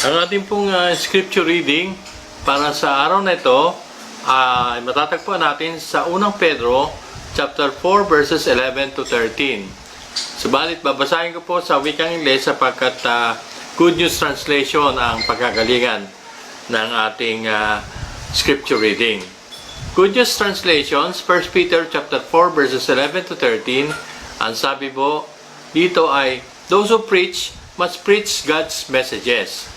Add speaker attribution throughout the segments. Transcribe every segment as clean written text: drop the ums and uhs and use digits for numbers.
Speaker 1: Ang ating pong scripture reading para sa araw na ito ay matatagpuan natin sa unang Pedro chapter 4 verses 11 to 13. Subalit babasahin ko po sa wikang Ingles sapagkat Good News Translation ang pagkagalingan ng ating scripture reading. Good News Translations, 1 Peter chapter 4 verses 11 to 13. Ang sabi po dito ay, those who preach must preach God's messages.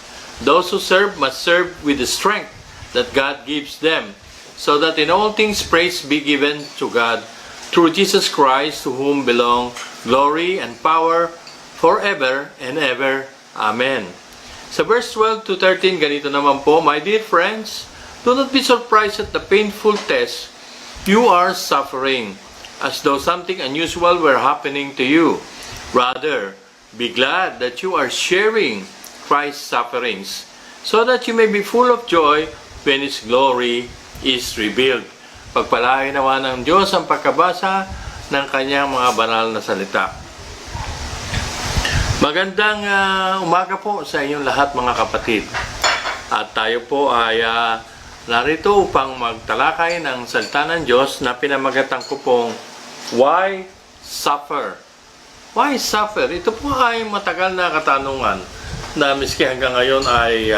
Speaker 1: Those who serve must serve with the strength that God gives them, so that in all things praise be given to God through Jesus Christ, to whom belong glory and power forever and ever. Amen. Sa verse 12 to 13, ganito naman po, my dear friends, do not be surprised at the painful test you are suffering, as though something unusual were happening to you. Rather, be glad that you are sharing Christ's sufferings, so that you may be full of joy when His glory is revealed. Pagpalain nawa ng Diyos ang pagkabasa ng Kanyang mga banal na salita. Magandang umaga po sa inyong lahat mga kapatid. At tayo po ay narito upang magtalakay ng salita ng Diyos na pinamagatan ko pong Why Suffer? Why suffer? Ito po ay matagal na katanungan na miski hanggang ngayon ay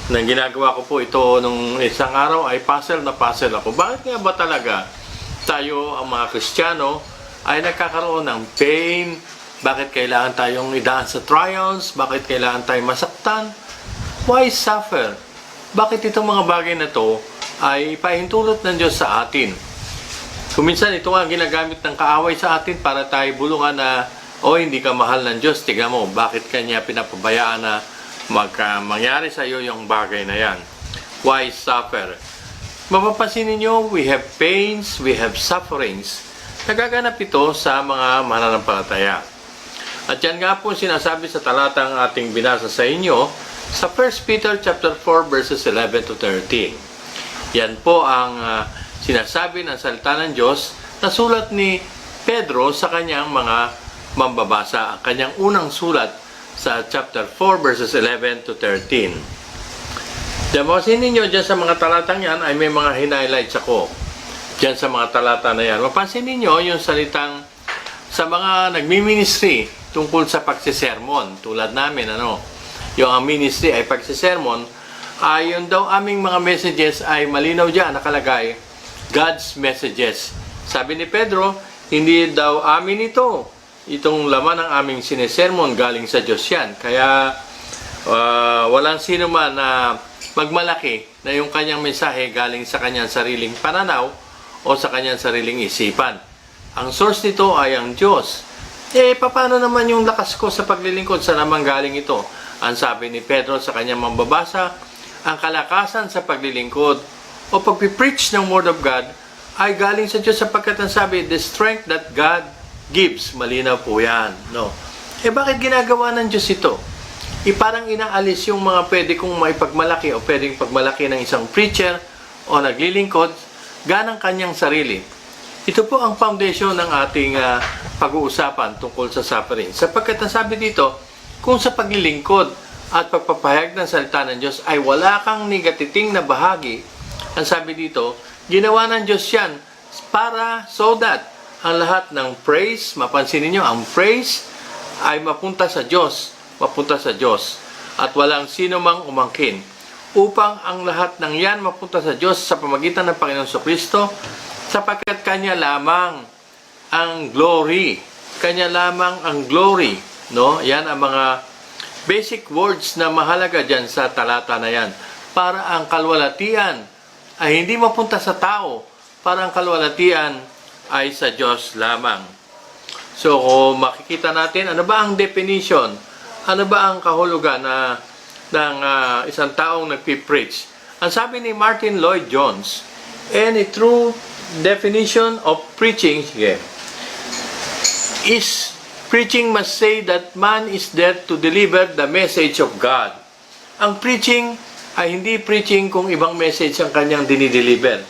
Speaker 1: nang ginagawa ko po ito nung isang araw ay puzzle ako. Bakit nga ba talaga tayo ang mga Kristiyano ay nagkakaroon ng pain? Bakit kailangan tayong idaan sa trials? Bakit kailangan tayong masaktan? Why suffer? Bakit itong mga bagay na to ay pahintulot ng Diyos sa atin? Kuminsan ito nga ginagamit ng kaaway sa atin para tayo bulungan na hindi ka mahal ng Diyos, tiga mo, bakit kanya pinapabayaan na mangyari sa iyo yung bagay na yan? Why suffer? Mapapansin ninyo, we have pains, we have sufferings. Nagaganap ito sa mga mananampalataya. At yan nga po sinasabi sa talatang ating binasa sa inyo sa 1 Peter chapter 4 verses 11 to 13. Yan po ang sinasabi ng salita ng Diyos na sulat ni Pedro sa kanyang mga mambabasa, ang kanyang unang sulat sa chapter 4 verses 11 to 13. Mapapansin ninyo dyan sa mga talatang yan ay may mga hinighlights ako dyan sa mga talata na yan. Mapapansin ninyo yung salitang sa mga nagmi-ministry tungkol sa pagsisermon tulad namin, yung ang ministry ay pagsisermon, ay yun daw aming mga messages ay malinaw dyan nakalagay, God's messages. Sabi ni Pedro, hindi daw amin ito, itong laman ng aming sinesermon galing sa Diyos yan. Kaya walang sino man na magmalaki na yung kanyang mensahe galing sa kanyang sariling pananaw o sa kanyang sariling isipan. Ang source nito ay ang Diyos. Paano naman yung lakas ko sa paglilingkod? Saan naman galing ito? Ang sabi ni Pedro sa kanyang mambabasa, ang kalakasan sa paglilingkod o pagpipreach ng Word of God ay galing sa Diyos sapagkat ang sabi, the strength that God gives, malinaw po yan. Bakit ginagawa ng Diyos ito? Parang inaalis yung mga pwede kong maipagmalaki o pwedeng pagmalaki ng isang preacher o naglilingkod ganang kanyang sarili. Ito po ang foundation ng ating pag-uusapan tungkol sa suffering. Sapagkat ang sabi dito, kung sa paglilingkod at pagpapahayag ng salita ng Diyos ay wala kang negatiting na bahagi, ang sabi dito, ginawa ng Diyos yan para so that ang lahat ng praise, mapansin niyo ang praise ay mapunta sa Diyos. At walang sino mang umangkin. Upang ang lahat ng yan mapunta sa Diyos sa pamagitan ng Panginoon Kristo, sapagkat Kanya lamang ang glory. Kanya lamang ang glory. Yan ang mga basic words na mahalaga dyan sa talata na yan. Para ang kalwalatian ay hindi mapunta sa tao. Para ang kalwalatian ay sa Diyos lamang. So, kung makikita natin, ano ba ang definition? Ano ba ang kahulugan ng isang taong nagpipreach? Ang sabi ni Martin Lloyd-Jones, any true definition of preaching is preaching must say that man is there to deliver the message of God. Ang preaching ay hindi preaching kung ibang message ang kanyang dinideliver.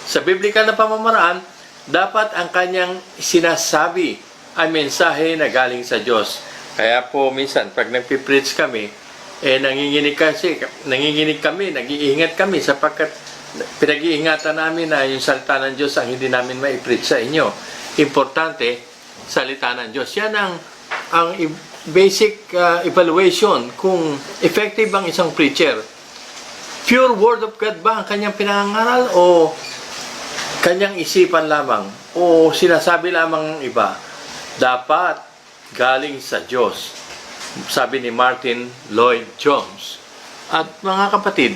Speaker 1: Sa biblical na pamamaraan, dapat ang kanyang sinasabi ay mensahe na galing sa Diyos. Kaya po minsan, pag nagpipreach kami, nanginginig kami, nag-iingat kami sapagkat pinag-iingatan namin na yung salita ng Diyos ang hindi namin ma-preach sa inyo. Importante, salita ng Diyos. Yan ang basic evaluation kung effective ang isang preacher. Pure Word of God ba ang kanyang pinangaral o kanyang isipan lamang o sinasabi lamang ng iba? Dapat galing sa Diyos. Sabi ni Martin Lloyd Jones. At mga kapatid,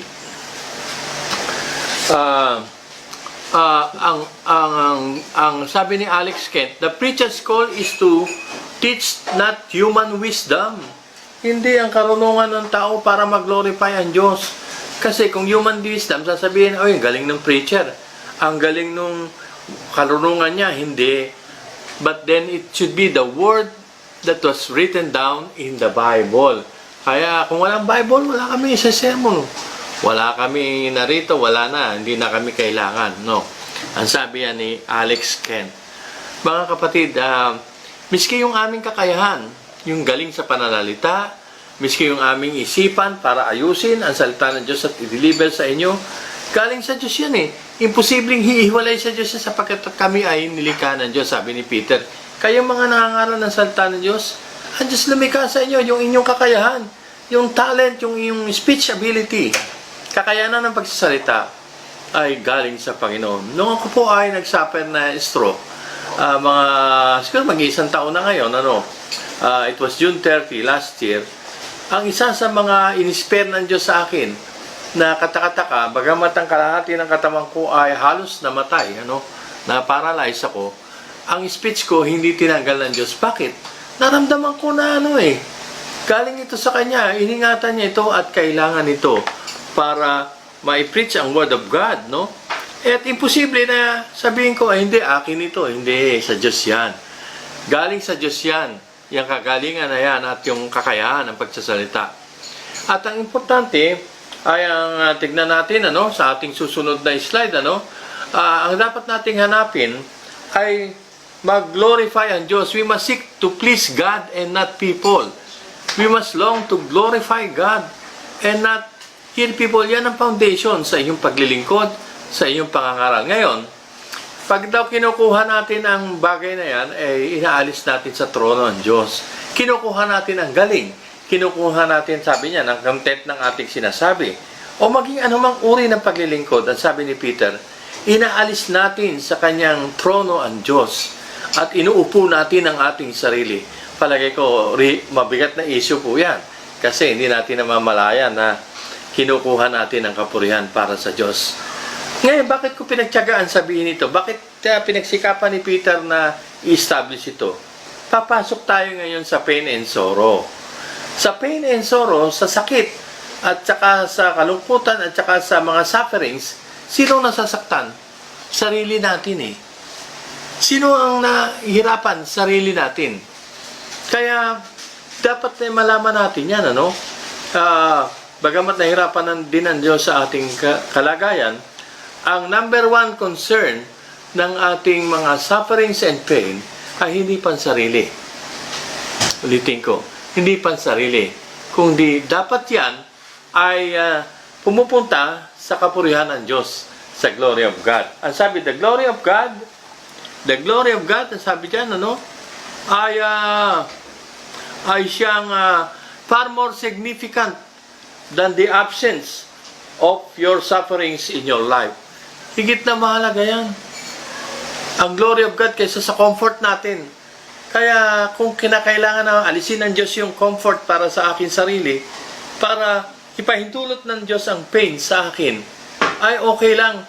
Speaker 1: ang sabi ni Alex Kent, the preacher's call is to teach not human wisdom. Hindi ang karunungan ng tao para mag-glorify ang Diyos. Kasi kung human wisdom, sasabihin, oy, galing ng preacher. Ang galing nung karunungan niya, hindi. But then it should be the word that was written down in the Bible. Kaya kung walang Bible, wala kami sa sermon. Wala kami narito, wala na. Hindi na kami kailangan. No. Ang sabi yan ni Alex Kent. Mga kapatid, miski yung aming kakayahan, yung galing sa pananalita, miski yung aming isipan para ayusin ang salita ng Diyos at i-deliver sa inyo, galing sa Diyos yan eh. Imposibleng hihiwalay sa Diyos sapagkat kami ay nilikha ng Diyos, sabi ni Peter. Kayong mga nangangaral ng salita ng Diyos, ang Diyos lumikha sa inyo, yung inyong kakayahan, yung talent, yung inyong speech ability, kakayanan ng pagsasalita ay galing sa Panginoon. Noong ako po ay nagsuffer na stroke, siguro mag-isang taon na ngayon, it was June 30 last year, ang isa sa mga in-spare ng Diyos sa akin na katakataka, bagamat ang kalahati ng katawan ko ay halos namatay, na-paralyze ako, ang speech ko hindi tinanggal ng Diyos. Bakit? Naramdaman ko na galing ito sa Kanya, iningatan niya ito at kailangan ito para ma-preach ang Word of God, no? At imposible na sabihin ko, hindi, akin ito, hindi, sa Diyos yan. Galing sa Diyos yan, yung kagalingan na yan at yung kakayahan ng pagsasalita. At ang importante ay ang tignan natin, sa ating susunod na slide, ang dapat nating hanapin ay mag-glorify ang Diyos. We must seek to please God and not people. We must long to glorify God and not hear people. Yan ang foundation sa iyong paglilingkod, sa iyong pangangaral. Ngayon, pag daw kinukuha natin ang bagay na yan, inaalis natin sa trono ng Diyos. Kinukuha natin ang galing. Kinukuha natin, sabi niya, ng content ng ating sinasabi. O maging anumang uri ng paglilingkod. At sabi ni Peter, inaalis natin sa kanyang trono ang Diyos at inuupo natin ang ating sarili. Palagay ko, mabigat na issue po yan. Kasi hindi natin namamalayan na kinukuha natin ang kapurihan para sa Diyos. Ngayon, bakit ko pinagtiyagaan sabihin ito? Bakit pinagsikapan ni Peter na i-establish ito? Papasok tayo ngayon sa pain and sorrow. Sa pain and sorrow, sa sakit, at saka sa kalungkutan, at saka sa mga sufferings, sino nasasaktan? Sarili natin eh. Sino ang nahihirapan? Sarili natin. Kaya, dapat malaman natin yan, bagamat nahirapan din ang Diyos sa ating kalagayan, ang number one concern ng ating mga sufferings and pain ay hindi pansarili. Ulitin ko, hindi pansarili. Kundi dapat yan ay pumupunta sa kapurihan ng Diyos, sa glory of God. Ang sabi, the glory of God, ang sabi dyan, ay siyang far more significant than the absence of your sufferings in your life. Higit na mahalaga yan. Ang glory of God kaysa sa comfort natin. Kaya kung kinakailangan na alisin ng Diyos yung comfort para sa akin sarili, para ipahintulot ng Diyos ang pain sa akin, ay okay lang.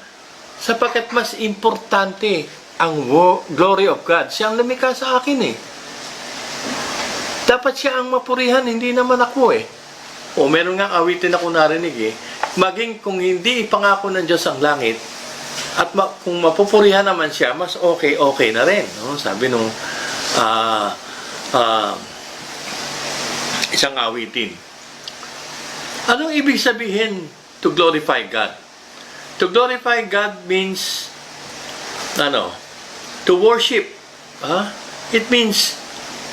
Speaker 1: Sapagkat mas importante ang glory of God. Siya ang lumikha sa akin eh. Dapat siya ang mapurihan, hindi naman ako eh. O meron nga awitin ako narinig eh. Maging kung hindi ipangako ng Diyos ang langit, at kung mapupurihan naman siya, mas okay na rin. No? Sabi nung isang awitin. Anong ibig sabihin to glorify God? To glorify God means to worship. It means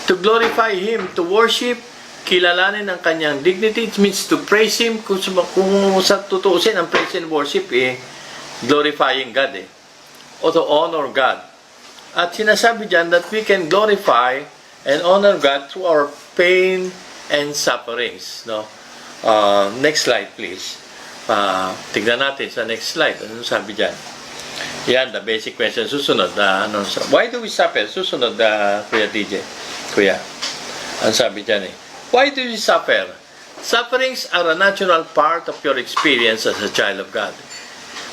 Speaker 1: to glorify Him, to worship kilalanin ang kanyang dignity. It means to praise Him. Kung sa tutuusin, ang praise and worship glorifying God o to honor God. At sinasabi dyan that we can glorify and honor God through our pain and sufferings. No? Next slide, please. Tignan natin sa next slide. Ano sabi dyan? Yan, the basic question. Susunod. Why do we suffer? Susunod, Kuya DJ. Kuya. Ano sabi dyan Why do we suffer? Sufferings are a natural part of your experience as a child of God.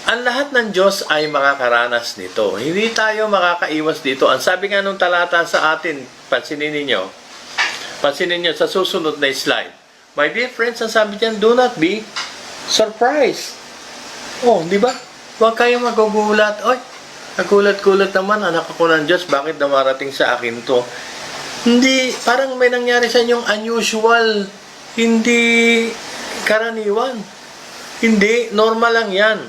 Speaker 1: Ang lahat ng Diyos ay makakaranas nito. Hindi tayo makakaiwas dito. Ang sabi nga nung talata sa atin, pansinin ninyo sa susunod na slide. My dear friends, ang sabi dyan, do not be surprised. Di ba? Huwag kayong magugulat. Nagulat-gulat naman, anak ako ng Diyos, bakit dumarating sa akin to? Hindi, parang may nangyari sa inyong unusual, hindi karaniwan. Hindi, normal lang yan.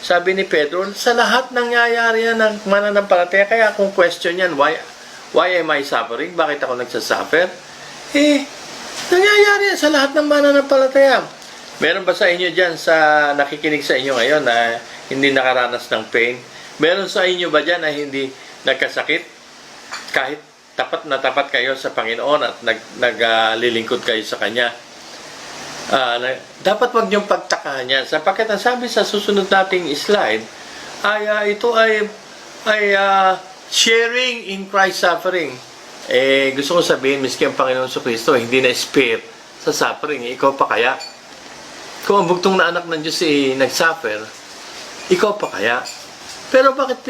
Speaker 1: Sabi ni Pedro, sa lahat nangyayari yan ng mananampalataya. Kaya kung question yan, why am I suffering? Bakit ako nagsasuffer? Nangyayari yan sa lahat ng mananampalataya. Meron ba sa inyo dyan, sa nakikinig sa inyo ngayon na hindi nakaranas ng pain? Meron sa inyo ba dyan na hindi nagkasakit? Kahit tapat na tapat kayo sa Panginoon at naglilingkod kayo sa Kanya. Dapat wag niyong pagtakahan yan. Sapagkat ang sabi sa susunod nating slide, ito ay sharing in Christ's suffering. Gusto ko sabihin, miski ang Panginoon sa Kristo, hindi na-spare sa suffering. Ikaw pa kaya? Kung ang bugtong na anak ng Diyos nag-suffer, ikaw pa kaya? Pero bakit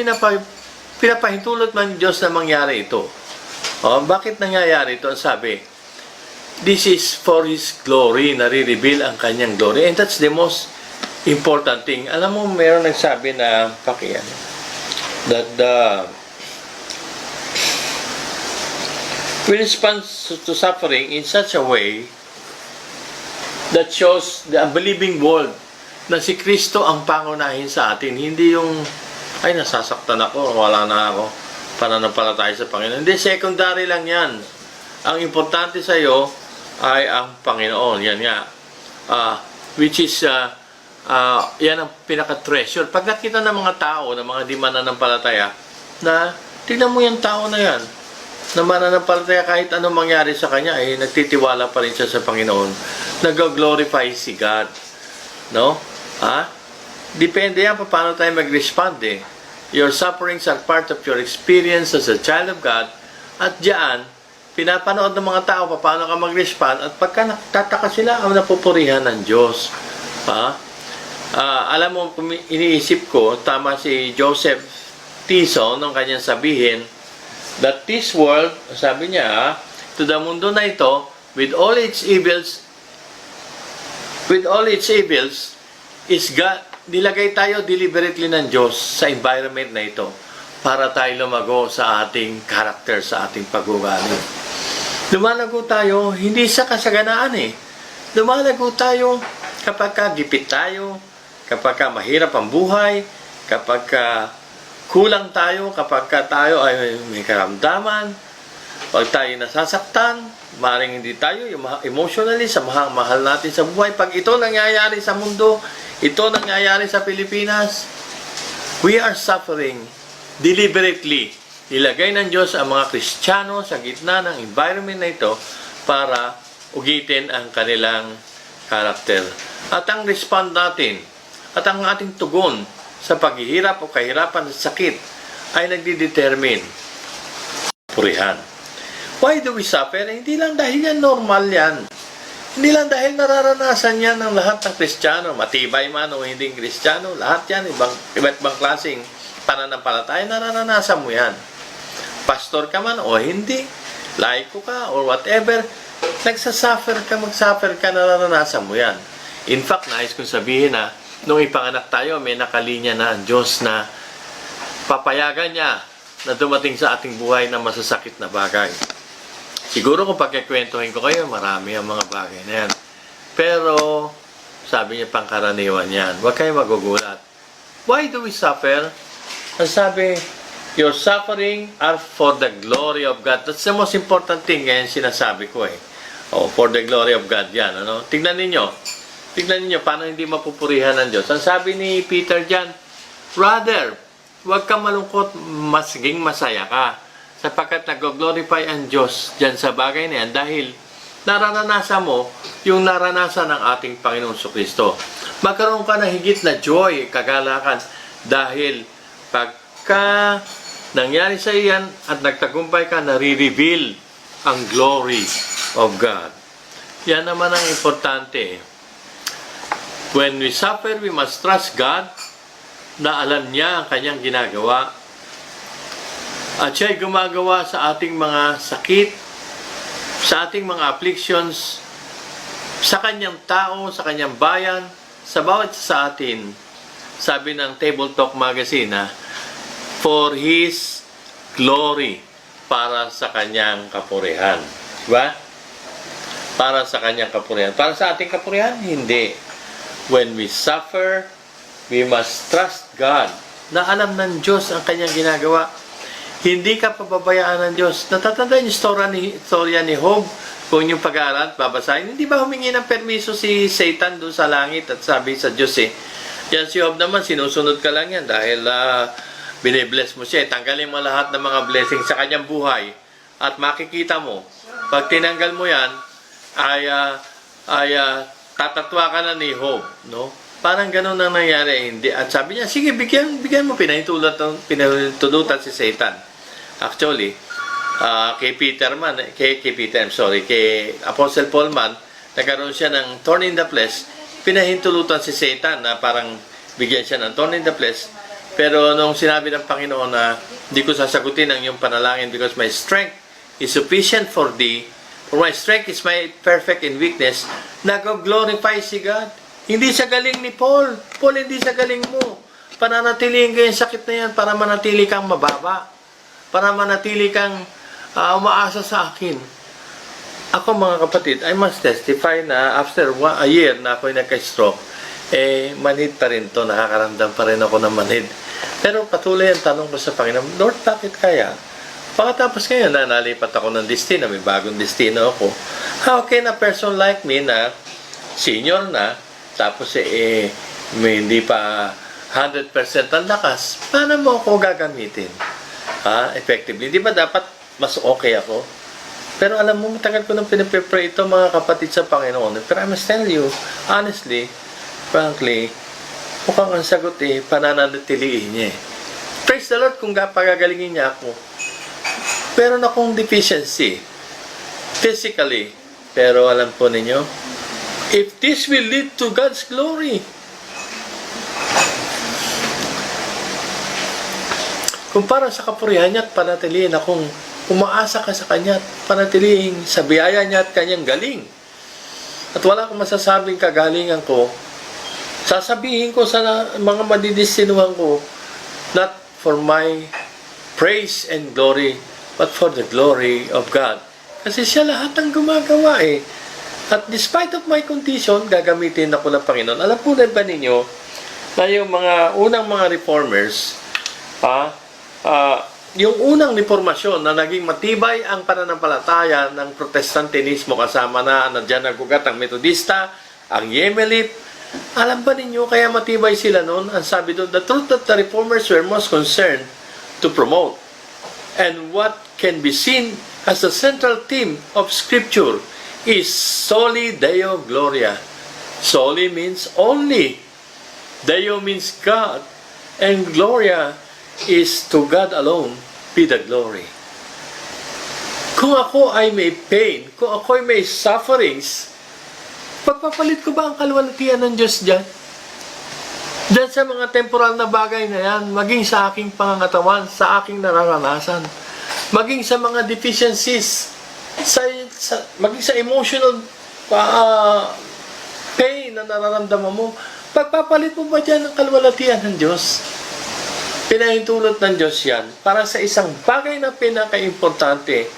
Speaker 1: pinapahintulot man Diyos na mangyari ito? Bakit nangyayari ito? Ang sabi, this is for His glory, nare-reveal ang kanyang glory. And that's the most important thing. Alam mo, meron nagsabi na, that we respond to suffering in such a way that shows the unbelieving world na si Kristo ang pangunahin sa atin. Hindi yung, nasasaktan ako, wala na ako, pananampalataya sa Panginoon. Hindi, secondary lang yan. Ang importante sa iyo ay ang Panginoon. Yan nga. Which is, yan ang pinaka-treasure. Pag nakita ng mga tao, ng mga di mananampalataya, na tignan mo yung tao na yan, na mananampalataya kahit anong mangyari sa kanya, nagtitiwala pa rin siya sa Panginoon. Nag-glorify si God. No? Depende yan paano tayo mag-respond Your sufferings are part of your experience as a child of God. At diyan, pinapanood ng mga tao paano ka mag-respond. At pagka nagtataka sila, ang napupurihan ng Diyos. Alam mo, iniisip ko, tama si Joseph Tison nung kanyang sabihin, that this world, sabi niya, to the mundo na ito, with all its evils, is God, nilagay tayo deliberately ng Diyos sa environment na ito para tayo lumago sa ating character, sa ating pag-ugali. Lumalago tayo, hindi sa kasaganaan Lumalago tayo kapag gipit tayo, kapag mahirap ang buhay, kapag kulang tayo, kapag tayo ay may karamdaman, pag tayo nasasaktan, maaaring hindi tayo emotionally sa mahal natin sa buhay. Pag ito nangyayari sa mundo, ito nangyayari sa Pilipinas, we are suffering deliberately. Ilagay ng Diyos ang mga Kristiyano sa gitna ng environment na ito para ugitin ang kanilang karakter. At ang respond natin, at ang ating tugon sa paghihirap o kahirapan sa sakit ay nagdidetermine purihan. Why do we suffer? Hindi lang dahil yan normal yan. Hindi lang dahil nararanasan yan ng lahat ng Kristiyano, matibay man o hindi Kristiyano, lahat yan, iba't ibang klaseng pananampalataya, nararanasan mo yan. Pastor ka man o hindi, laiko ka or whatever, magsuffer ka, nararanasan mo yan. In fact, nais kong sabihin na, nung ipanganak tayo, may nakalinya na ang Diyos na papayagan niya na dumating sa ating buhay na masasakit na bagay. Siguro kung pagkikwentuhin ko kayo, marami ang mga bagay na yan. Pero, sabi niya pangkaraniwan yan. Huwag kayo magugulat. Why do we suffer? Ang sabi, your suffering are for the glory of God. That's the most important thing ngayon sinasabi ko Oh, for the glory of God yan. Ano? Tignan ninyo paano hindi mapupurihan ng Diyos. Ang sabi ni Peter dyan, rather, huwag kang malungkot, masiging masaya ka. Sapagkat nag-glorify ang Diyos dyan sa bagay na yan dahil nararanasan mo yung naranasan ng ating Panginoon Kristo. Magkaroon ka ng higit na joy, kagalakan, dahil pagka nangyari sa iyan at nagtagumpay ka, nare-reveal ang glory of God. Yan naman ang importante. When we suffer, we must trust God na alam niya ang kanyang ginagawa. At siya'y gumagawa sa ating mga sakit, sa ating mga afflictions, sa kanyang tao, sa kanyang bayan, sa bawat sa atin. Sabi ng Table Talk Magazine, for His glory, para sa kanyang kapurihan. Diba? Para sa kanyang kapurihan. Para sa ating kapurihan? Hindi. When we suffer, we must trust God na alam ng Diyos ang kanyang ginagawa. Hindi ka pababayaan ng Diyos. Natatandaan yung storya ni Job, kung yung pag-aaral, babasahin. Hindi ba humingi ng permiso si Satan doon sa langit at sabi sa Diyos yan si Job naman, sinusunod ka lang yan dahil binibless mo siya. Tanggalin mo lahat ng mga blessing sa kanyang buhay at makikita mo, pag tinanggal mo yan, tatatwa ka na ni Job, no? Parang ganun ang nangyari. Hindi. At sabi niya, sige, bigyan mo, pinahintulutan si Satan. Actually, kay Apostle Paul man, nagkaroon siya ng thorn in the flesh, pinahintulutan si Satan na parang bigyan siya ng thorn in the flesh. Pero nung sinabi ng Panginoon na hindi ko sasagutin ang iyong panalangin because my strength is sufficient for thee, for my strength is made perfect in weakness, nag-glorify si God. Hindi sa galing ni Paul. Paul, hindi sa galing mo. Pananatilihin ko yung sakit na yan para manatili kang mababa. Para manatili kang umaasa sa akin. Ako mga kapatid, I must testify na after a year na ako'y nagka-stroke, manhid pa rin to, nakakaramdam pa rin ako ng manhid. Pero patuloy ang tanong ko sa Panginoon, Lord, bakit kaya? Pagkatapos ngayon na nalipat ako ng destino, may bagong destino ako. How can a person like me na senior na, tapos may hindi pa 100% ang lakas, paano mo ako gagamitin? Effectively. Di ba dapat mas okay ako? Pero alam mo, matagal ko nang pinipray ito mga kapatid sa Panginoon. Pero I must tell you, honestly, frankly, mukhang ang sagot pananatiliin niya. Praise the Lord kung pagagalingin niya ako. Meron akong deficiency physically. Pero alam po ninyo, if this will lead to God's glory, kung para sa kapurihan niya at panatilihin akong umaasa ka sa Kanya at panatilihin sa biyaya niya at Kanyang galing. At wala akong masasabing kagalingan ko, sasabihin ko sa mga madidestinuhan ko, not for my praise and glory, but for the glory of God. Kasi siya lahat ang gumagawa At despite of my condition, gagamitin ako ng Panginoon. Alam po na ba ninyo na yung mga unang mga reformers, yung unang reformasyon na naging matibay ang pananampalataya ng Protestantinismo kasama na dyan nagugat ang Metodista, ang Yemelite. Alam ba ninyo kaya matibay sila noon? Ang sabi doon, the truth that the reformers were most concerned to promote and what can be seen as the central theme of Scripture is Soli Deo Gloria. Soli means only. Deo means God. And Gloria is to God alone be the glory. Kung ako ay may pain, kung ako ay may sufferings, pagpapalit ko ba ang kaluwalhatian ng Diyos dyan? Dyan sa mga temporal na bagay na yan, maging sa aking pangangatawan, sa aking nararanasan, maging sa mga deficiencies, maging sa emotional pain na nararamdaman mo, pagpapalit mo ba dyan ang kaluwalhatian ng Diyos? Pinahintulot ng Diyos yan para sa isang bagay na pinaka-importante.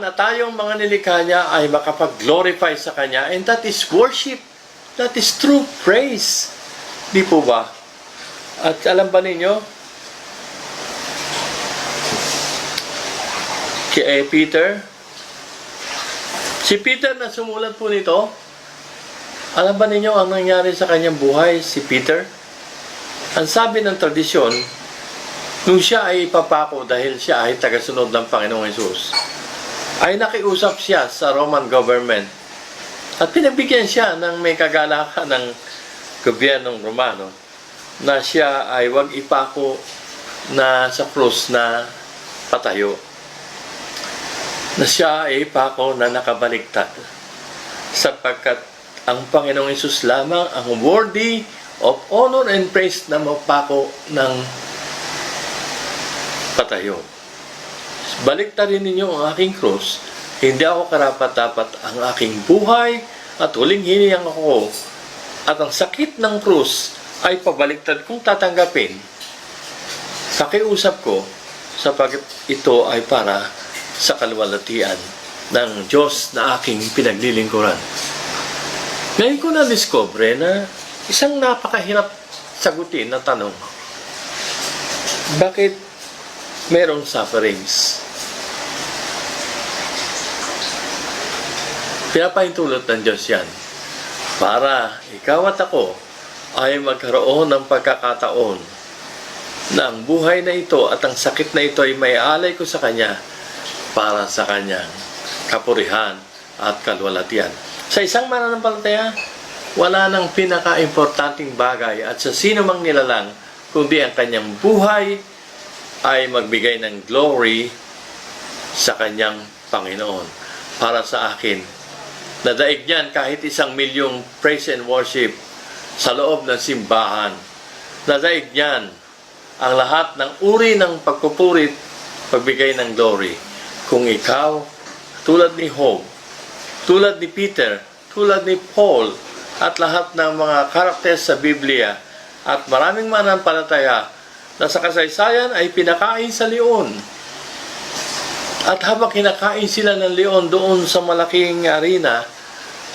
Speaker 1: Na tayong mga nilikha niya ay makapag-glorify sa Kanya, and that is worship. That is true praise. Di po ba? At alam ba ninyo, Peter, Si Peter na sumulat po nito, alam ba ninyo ang nangyari sa kanyang buhay, si Peter? Ang sabi ng tradisyon, nung siya ay ipapako dahil siya ay tagasunod ng Panginoong Hesus, ay nakiusap siya sa Roman government at pinagbigyan siya ng may kagalakan ng gobyernong Romano na siya ay wag ipako na sa krus na patayo, na siya ay ipako na nakabaliktad, sapagkat ang Panginoong Hesus lamang ang worthy of honor and praise na mapako ng patayo. Baliktarin ninyo ang aking krus, hindi ako karapat-dapat ang aking buhay at huling hiniyang ako at ang sakit ng krus ay pabaliktad kong tatanggapin. Pakiusap ko sapagkat ito ay para sa kaluwalhatian ng Diyos na aking pinaglilingkuran. Ngayon ko na-discover na isang napakahirap sagutin na tanong. Bakit merong sufferings? Pinapahintulot ng Diyos yan para ikaw at ako ay magkaroon ng pagkakataon na ang buhay na ito at ang sakit na ito ay may alay ko sa Kanya para sa Kanyang kapurihan at kalwalhatian. Sa isang mananampalataya, wala nang pinaka-importanting bagay at sa sino mang nilalang kundi ang kanyang buhay ay magbigay ng glory sa kanyang Panginoon. Para sa akin, nadaig niyan kahit 1,000,000 praise and worship sa loob ng simbahan. Nadaig niyan ang lahat ng uri ng pagpupurit, pagbigay ng glory. Kung ikaw, tulad ni Job, tulad ni Peter, tulad ni Paul, at lahat ng mga karakter sa Biblia, at maraming mananampalataya na sa kasaysayan ay pinakain sa leon. At habang kinakain sila ng leon doon sa malaking arena,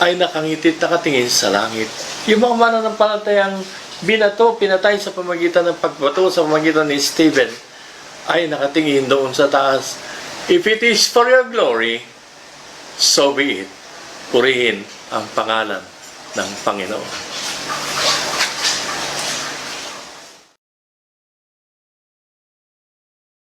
Speaker 1: ay nakangitit nakatingin sa langit. Yung mga mananampalatayang binato, pinatay sa pamagitan ng pagbato sa pamagitan ni Stephen, ay nakatingin doon sa taas. If it is for your glory, so be it. Purihin ang pangalan ng Panginoon.